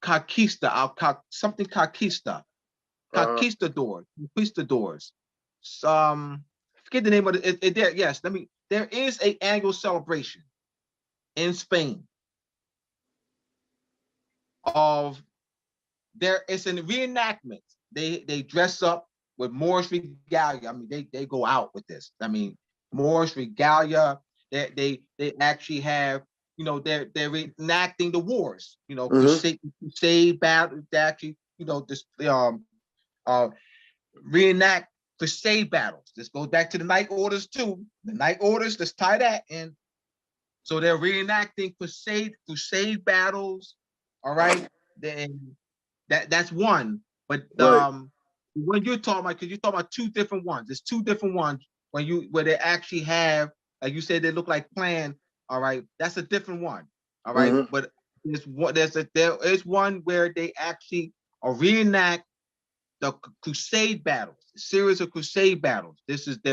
B: Conquista. Something Conquista. Conquistadors. Conquistadors. Forget the name of it. There, yes. There is an annual celebration in Spain of it's a reenactment. They dress up with Moorish regalia. I mean, they go out with this. I mean, Moorish regalia. They actually have, they're reenacting the wars. Crusade battle. They actually, this reenact crusade battles. This goes back to the Night Orders too. The Night Orders. Let's tie that in. So they're reenacting crusade battles. All right. Then that's one. But when you're talking about, because you're talking about 2 different ones. There's 2 different ones where they actually have, like you said, they look like Klan. All right, that's a different one. All right, but there is one where they actually reenact the crusade battles, the series of crusade battles. This is they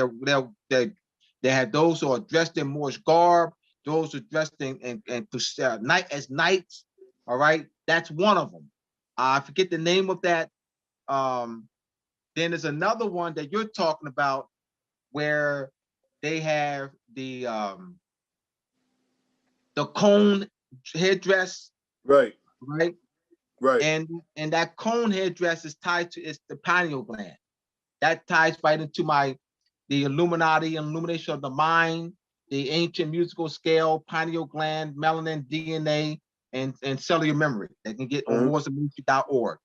B: have those who are dressed in Moorish garb, those who are dressed in as knights. All right, that's one of them. I forget the name of that. Then there's another one that you're talking about where they have the cone headdress.
A: Right.
B: And that cone headdress is tied to the pineal gland. That ties right into the Illuminati, illumination of the mind, the ancient musical scale, pineal gland, melanin, DNA, and cellular memory. They can get on morsmusic.org.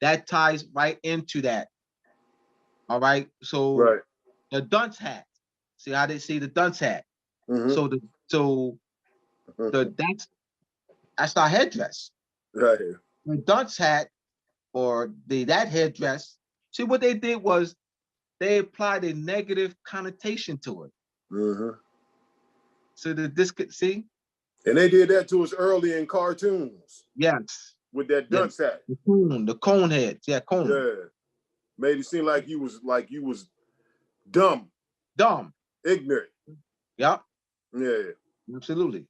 B: That ties right into that. All right. So the dunce hat. See how they see the dunce hat. So that's our headdress.
A: Right.
B: The dunce hat or that headdress. See what they did was they applied a negative connotation to it. So that this could see.
A: And they did that to us early in cartoons.
B: Yes.
A: With that dunce hat.
B: The cone head. Yeah, cone.
A: Yeah. Made it seem like you was dumb. Ignorant.
B: Yep.
A: Yeah.
B: Absolutely.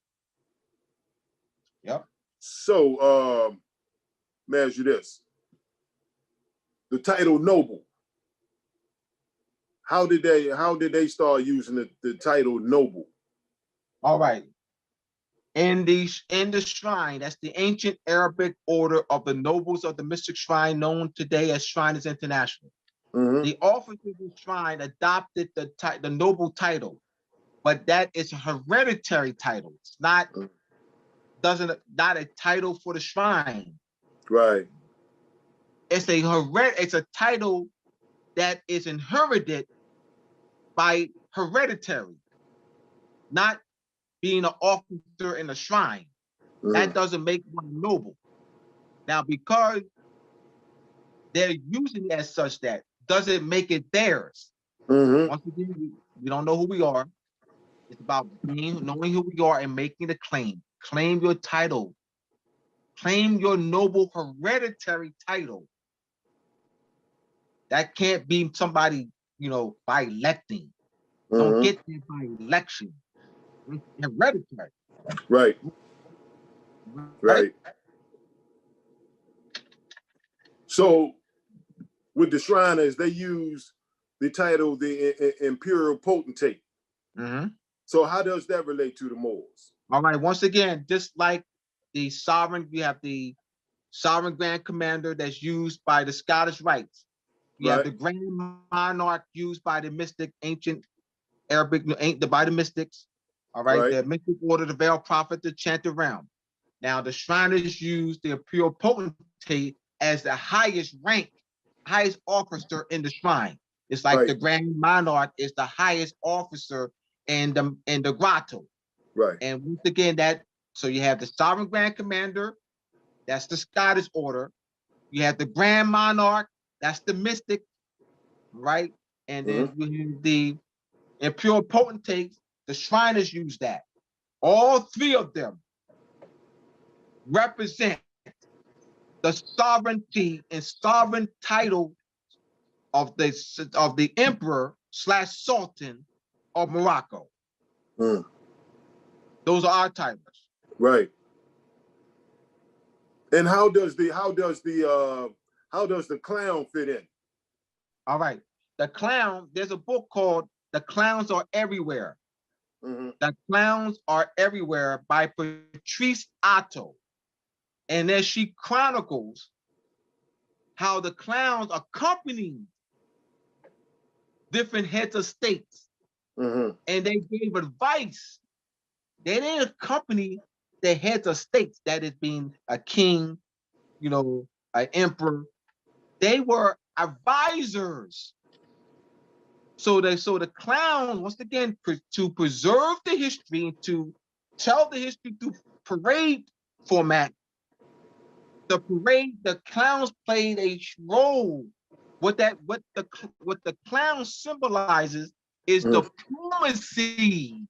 B: Yep.
A: So man, ask you this. The title noble. How did they start using the title noble?
B: All right. In the shrine, that's the ancient Arabic order of the nobles of the mystic shrine, known today as Shriners International. The officers of the shrine adopted the noble title, but that is a hereditary title. It's not a title for the shrine.
A: Right.
B: It's a title that is inherited by hereditary, not being an officer in a shrine. That doesn't make one noble. Now, because they're using it as such, that doesn't make it theirs. Once again, we don't know who we are. It's about knowing who we are and making the claim. Claim your title. Claim your noble hereditary title. That can't be somebody, by electing. Don't get there by election. It's hereditary.
A: Right. So with the Shriners, they use the title the imperial potentate. So how does that relate to the Moors?
B: All right. Once again, just like the sovereign, you have the sovereign grand commander that's used by the Scottish rites. You have the grand monarch used by the mystic, ancient Arabic, by the mystics. All right, the mystic order, the veiled prophet, the chanted realm. Now the Shriners use the imperial potentate as the highest rank, highest officer in the shrine. It's like the grand monarch is the highest officer in the grotto.
A: Right.
B: And once again, so you have the sovereign grand commander, that's the Scottish order. You have the grand monarch, that's the mystic, right? And then you have the imperial potentate, the Shriners use that. All three of them represent the sovereignty and sovereign title of the emperor / sultan of Morocco. Those are our titles.
A: Right. And how does the clown fit in?
B: All right. The clown, there's a book called The Clowns Are Everywhere. The Clowns Are Everywhere by Patrice Otto. And then she chronicles how the clowns accompanied different heads of states. And they gave advice. They didn't accompany the heads of states, that is being a king, you know, an emperor. They were advisors. So the clowns, once again, to preserve the history, to tell the history through parade format, the clowns played a role. What the clown symbolizes is diplomacy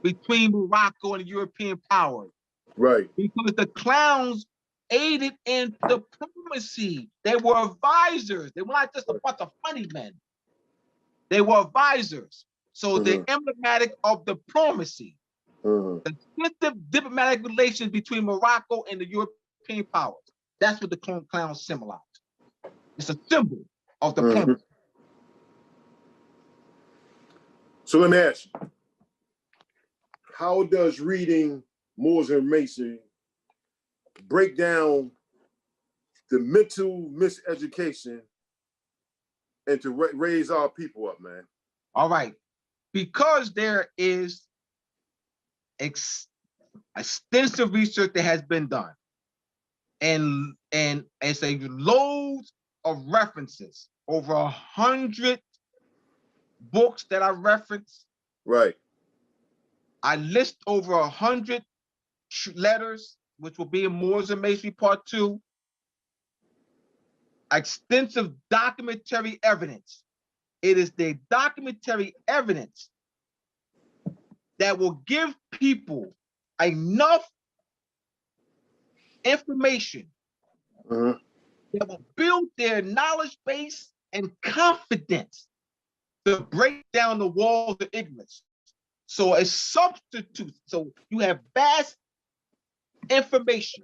B: between Morocco and European powers.
A: Right.
B: Because the clowns aided in diplomacy. They were advisors. They were not just a bunch of funny men. They were advisors. So they're emblematic of diplomacy. The extensive diplomatic relations between Morocco and the European powers. That's what the clowns symbolize. It's a symbol of diplomacy.
A: So let me ask you, how does reading Moors and Masonry break down the mental miseducation and to raise our people up, man?
B: All right. Because there is extensive research that has been done, and it's a loads of references, over 100 books that I reference.
A: Right.
B: I list over 100 letters, which will be in Moors and Masonry Part 2. Extensive documentary evidence. It is the documentary evidence that will give people enough information that will build their knowledge base and confidence to break down the walls of ignorance. So a substitute, so you have vast information,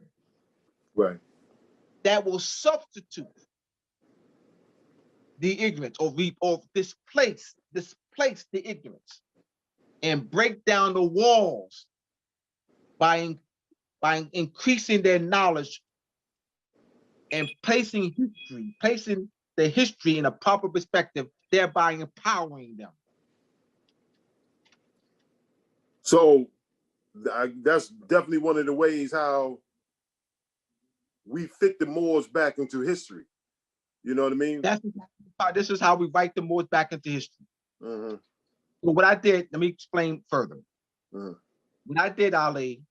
A: right,
B: that will substitute the ignorance or displace the ignorance and break down the walls by increasing their knowledge and placing the history in a proper perspective, thereby empowering them.
A: So that's definitely one of the ways how we fit the Moors back into history. You know what I mean?
B: This is how we write the Moors back into history. So what I did, let me explain further. What I did, Ali,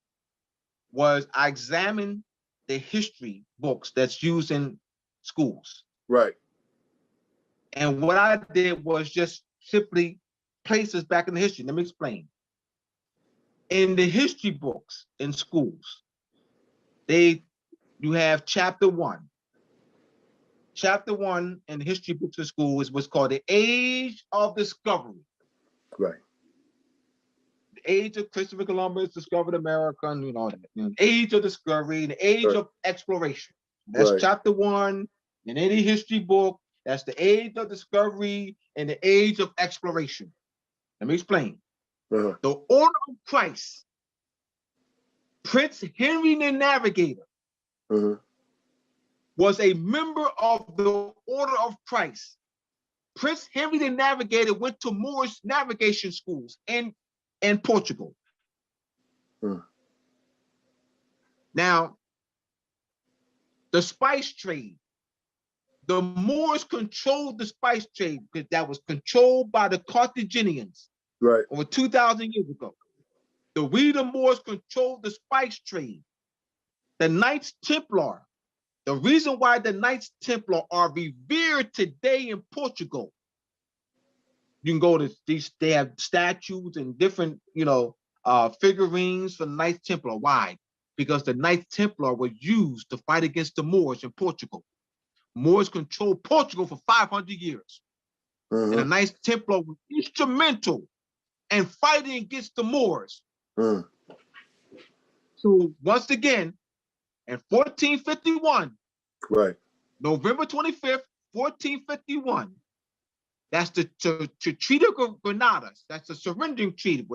B: was I examined the history books that's used in schools.
A: Right.
B: And what I did was just simply place us back in the history. Let me explain. In the history books in schools, you have chapter 1. Chapter 1 in the history books of school is what's called the Age of Discovery.
A: Right.
B: The age of Christopher Columbus discovered America, and all that. The Age of Discovery, the Age of Exploration. That's chapter 1 in any history book. That's the Age of Discovery and the Age of Exploration. Let me explain. The Order of Christ, Prince Henry the Navigator, was a member of the Order of Christ. Prince Henry the Navigator went to Moorish navigation schools in Portugal. Now, the spice trade. The Moors controlled the spice trade because that was controlled by the Carthaginians over 2,000 years ago. The Moors controlled the spice trade. The Knights Templar. The reason why the Knights Templar are revered today in Portugal. You can go to these, they have statues and different, figurines for the Knights Templar. Why? Because the Knights Templar were used to fight against the Moors in Portugal. Moors controlled Portugal for 500 years. And the Knights Templar were instrumental in fighting against the Moors. So once again, in 1451, November 25th, 1451, that's the Treaty of Granada. That's the surrendering treaty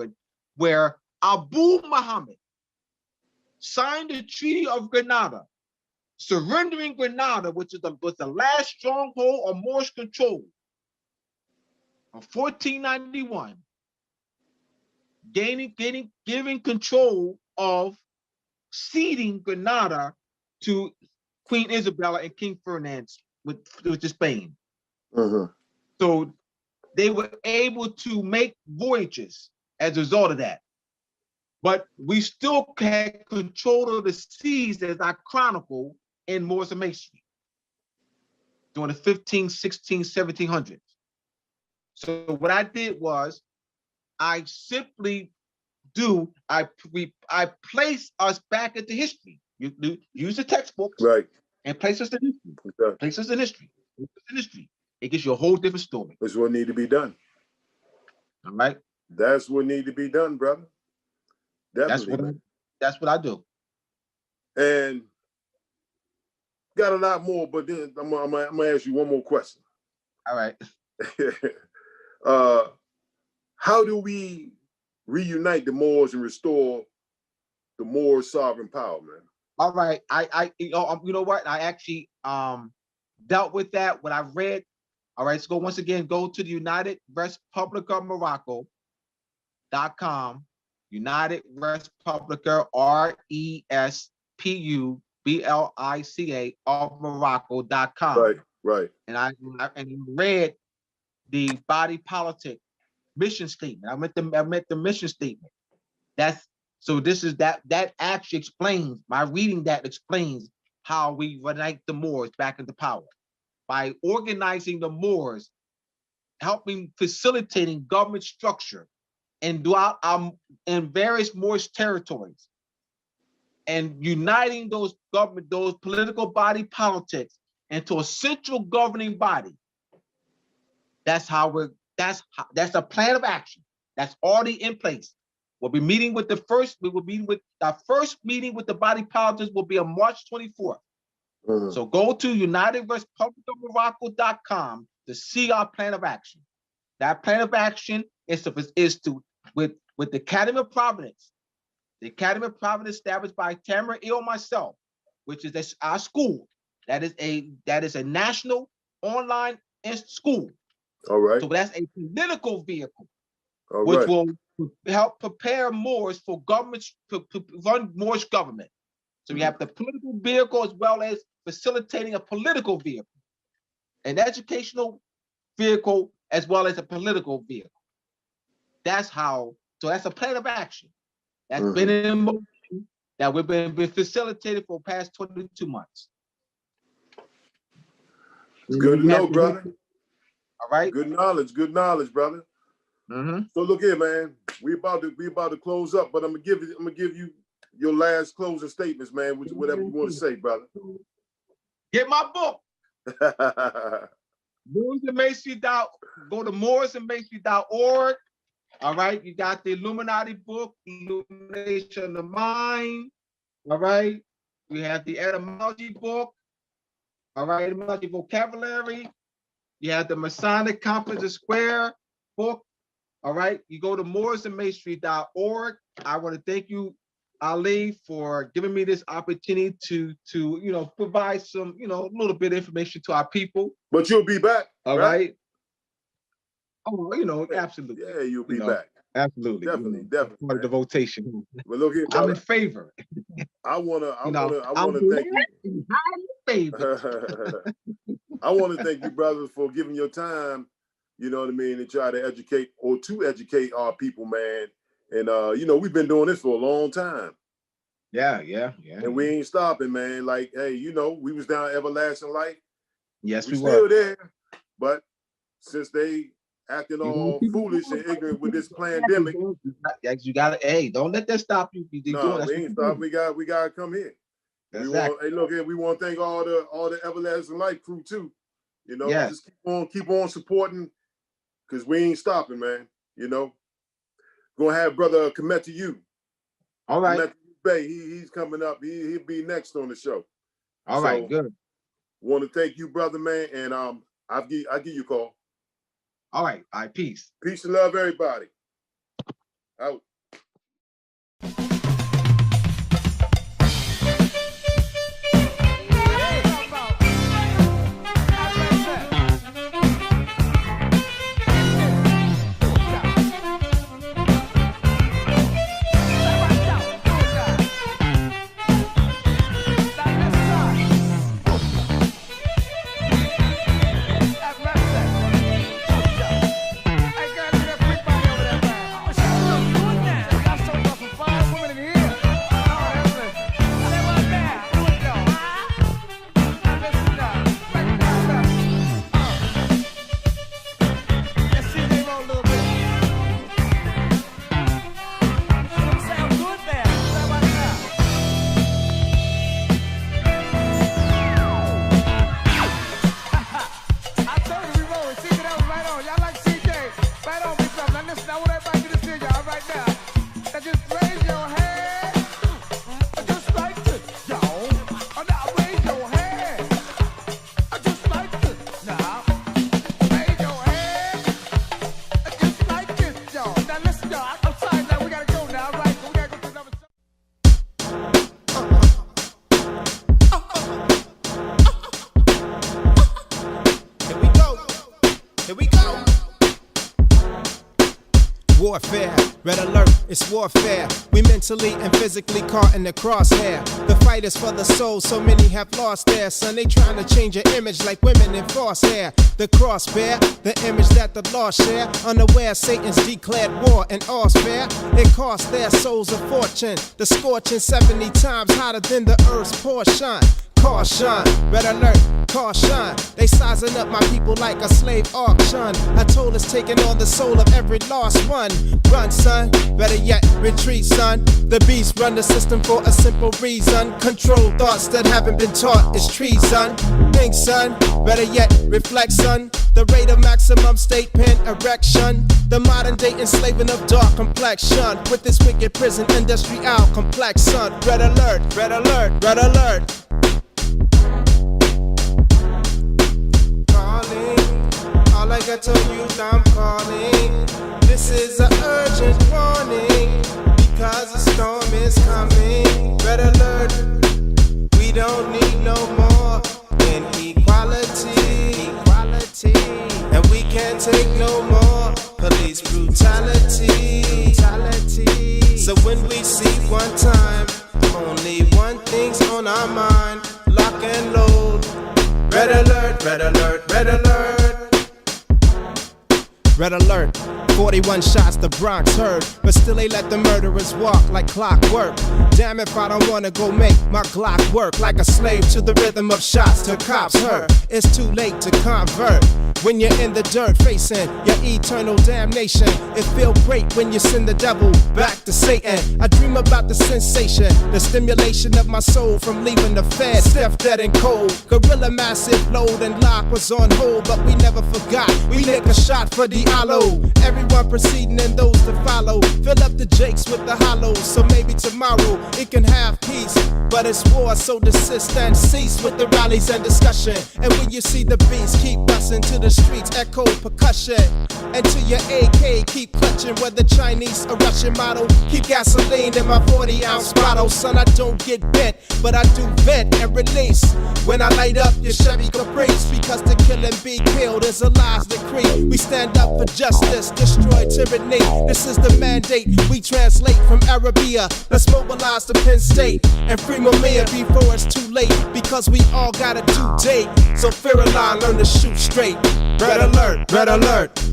B: where Abu Muhammad signed the Treaty of Granada, surrendering Granada, which was the last stronghold of Moorish control of 1491, giving control of ceding Granada to Queen Isabella and King Ferdinand with Spain. So they were able to make voyages as a result of that. But we still had control of the seas, as I chronicle in Moors and Masonry during the 15, 16, 1700s. So what I did was I simply I place us back into history. You use the textbooks and place us in history. Place us in history. It gives you a whole different story.
A: That's what need to be done.
B: All right.
A: That's what need to be done, brother. Definitely.
B: That's what I do.
A: And got a lot more, but then I'm gonna ask you one more question.
B: All right.
A: How do we reunite the Moors and restore the Moors' sovereign power, man?
B: All right. You know what? I actually dealt with that when I read. All right, so once again, go to the United Respublica Morocco.com. United Respublica, RESPUBLICA of Morocco.com.
A: Right.
B: And I read the body politic mission statement. I met the mission statement. That actually explains, my reading that explains how we unite the Moors back into power by organizing the Moors, helping facilitating government structure and in various Moorish territories, and uniting those political body politics into a central governing body. That's a plan of action that's already in place. Our first meeting with the body politics will be on March 24th. So go to UnitedRespublicaMorocco.com to see our plan of action. That plan of action is with the Academy of Providence. The Academy of Providence established by Tamara Ill myself, which is our school. That is a national online school.
A: All right.
B: So that's a political vehicle, which will help prepare Moors for government to run Moorish government. So you have the political vehicle as well as facilitating a political vehicle, an educational vehicle as well as a political vehicle. That's a plan of action that's been in motion, that we've been facilitated for the past 22 months.
A: It's good to know, brother.
B: All right.
A: Good knowledge, brother. So look here, man. We about to close up, but I'm gonna give you your last closing statements, man. Whatever you want to say, brother.
B: Get my book. Go to mooresandmasonry.org. All right, you got the Illuminati book, Illumination of the Mind. All right, we have the etymology book. All right, etymology vocabulary. You have the Masonic Compass and Square book. All right, you go to mooresandmasonry.org. I want to thank you, Ali, for giving me this opportunity to provide some, a little bit of information to our people.
A: But you'll be back.
B: All right. Oh, absolutely.
A: Yeah, you'll be back.
B: Absolutely.
A: Definitely.
B: Part of the votation.
A: But look here,
B: I'm in favor.
A: I wanna thank you. I want to thank you, brothers, for giving your time, you know what I mean, and try to educate our people, man. And we've been doing this for a long time.
B: Yeah.
A: And we ain't stopping, man. Like, hey, we was down everlasting life.
B: Yes, we
A: still
B: were
A: there. But since they acting all foolish and ignorant with this pandemic,
B: you gotta, hey, don't let that stop you.
A: No, we ain't stopping. We gotta come here.
B: Exactly.
A: Hey, look here, we want to thank all the everlasting life crew too.
B: Yes.
A: Just keep on supporting, because we ain't stopping, man. Gonna have brother Komet to you.
B: All right.
A: Bay, he's coming up. He'll be next on the show.
B: All right, good.
A: Want to thank you, brother, man, and I'll give you a call.
B: All right, peace.
A: Peace and love, everybody. Out.
C: Warfare, red alert, it's warfare. We mentally and physically caught in the crosshair. The fight is for the soul, so many have lost their son. They trying to change your image like women in false hair. The cross bear, the image that the lost share. Unaware Satan's declared war and all's fair. It cost their souls a fortune. The scorching 70 times hotter than the earth's portion. Caution, red alert, caution. They sizing up my people like a slave auction. I told us taking on the soul of every lost one. Run, son, better yet, retreat, son. The beast run the system for a simple reason. Control thoughts that haven't been taught is treason. Think, son, better yet, reflect, son. The rate of maximum state pen erection. The modern day enslaving of dark complexion. With this wicked prison industrial complex, son. Red alert, red alert, red alert. All I got to use, I'm calling. This is an urgent warning, because a storm is coming. Red alert, we don't need no more inequality. And we can't take no more police brutality. So when we see one time, only one thing's on our mind. Lock and load. Red alert, red alert, red alert. Red alert, 41 shots the Bronx heard, but still they let the murderers walk like clockwork. Damn if I don't wanna go make my Glock work like a slave to the rhythm of shots till cops hurt. It's too late to convert when you're in the dirt facing your eternal damnation. It feel great when you send the devil back to Satan. I dream about the sensation, the stimulation of my soul from leaving the Fed stiff, dead and cold. Gorilla massive load and lock was on hold, but we never forgot. We lick a shot for the hollow. Everyone proceeding and those to follow. Fill up the jakes with the hollows, so maybe tomorrow it can have peace. But it's war, so desist and cease with the rallies and discussion. And when you see the beast, keep busting to the streets echo percussion. And to your AK, keep clutching. Whether Chinese or Russian model, keep gasoline in my 40-ounce bottle. Son, I don't get bent, but I do vent and release when I light up your Chevy Caprice. Because to kill and be killed is a lies decree. We stand up for justice, destroy tyranny. This is the mandate we translate from Arabia. Let's mobilize the Penn State and free Mamiya before it's too late. Because we all got a due date. So fear a lie, learn to shoot straight. Red alert, red alert.